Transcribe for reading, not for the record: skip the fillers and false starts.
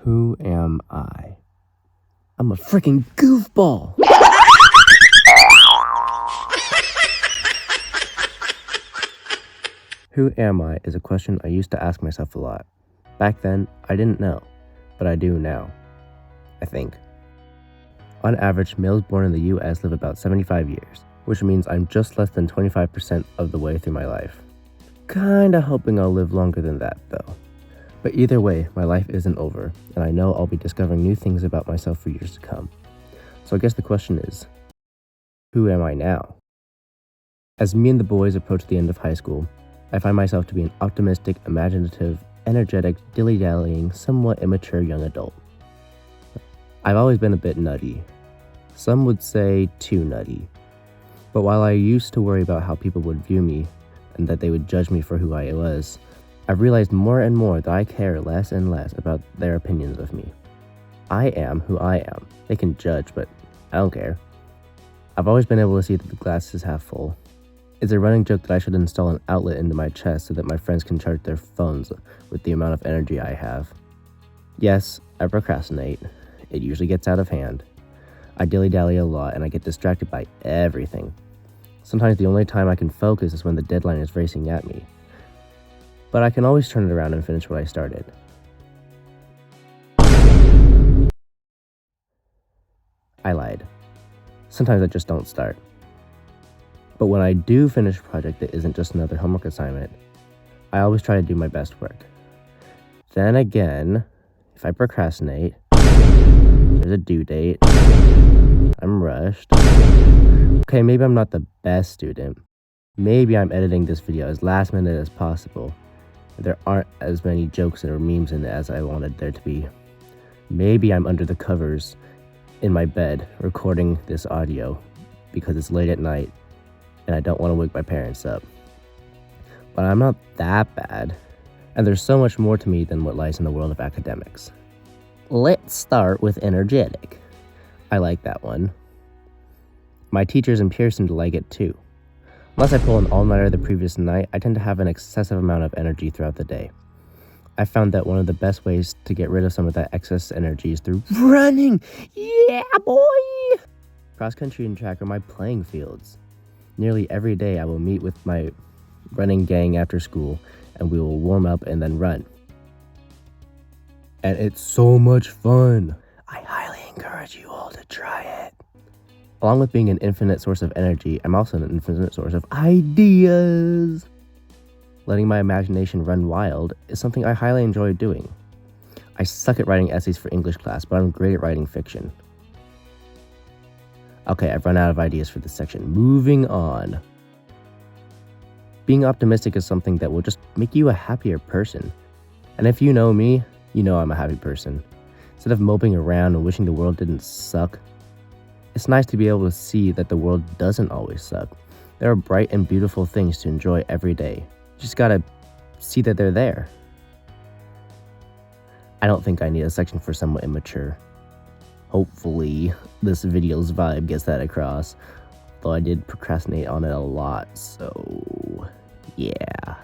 Who am I? I'm a freaking goofball! Who am I is a question I used to ask myself a lot. Back then, I didn't know, but I do now. I think. On average, males born in the US live about 75 years, which means I'm just less than 25% of the way through my life. Kinda hoping I'll live longer than that, though. But either way, my life isn't over, and I know I'll be discovering new things about myself for years to come. So I guess the question is, who am I now? As me and the boys approach the end of high school, I find myself to be an optimistic, imaginative, energetic, dilly-dallying, somewhat immature young adult. I've always been a bit nutty. Some would say too nutty. But while I used to worry about how people would view me and that they would judge me for who I was, I've realized more and more that I care less and less about their opinions of me. I am who I am. They can judge, but I don't care. I've always been able to see that the glass is half full. It's a running joke that I should install an outlet into my chest so that my friends can charge their phones with the amount of energy I have. Yes, I procrastinate. It usually gets out of hand. I dilly-dally a lot and I get distracted by everything. Sometimes the only time I can focus is when the deadline is racing at me. But I can always turn it around and finish what I started. I lied. Sometimes I just don't start. But when I do finish a project that isn't just another homework assignment, I always try to do my best work. Then again, if I procrastinate, there's a due date, I'm rushed. Okay, maybe I'm not the best student. Maybe I'm editing this video as last minute as possible. There aren't as many jokes or memes in it as I wanted there to be. Maybe I'm under the covers in my bed recording this audio because it's late at night and I don't want to wake my parents up. But I'm not that bad, and there's so much more to me than what lies in the world of academics. Let's start with energetic. I like that one. My teachers and peers seem to like it too. Unless I pull an all-nighter the previous night, I tend to have an excessive amount of energy throughout the day. I found that one of the best ways to get rid of some of that excess energy is through running. Yeah, boy! Cross-country and track are my playing fields. Nearly every day I will meet with my running gang after school, and we will warm up and then run. And it's so much fun. I highly encourage you all to try it. Along with being an infinite source of energy, I'm also an infinite source of ideas. Letting my imagination run wild is something I highly enjoy doing. I suck at writing essays for English class, but I'm great at writing fiction. Okay, I've run out of ideas for this section. Moving on. Being optimistic is something that will just make you a happier person. And if you know me, you know I'm a happy person. Instead of moping around and wishing the world didn't suck, it's nice to be able to see that the world doesn't always suck. There are bright and beautiful things to enjoy every day. You just gotta see that they're there. I don't think I need a section for somewhat immature. Hopefully, this video's vibe gets that across. Though I did procrastinate on it a lot, so yeah.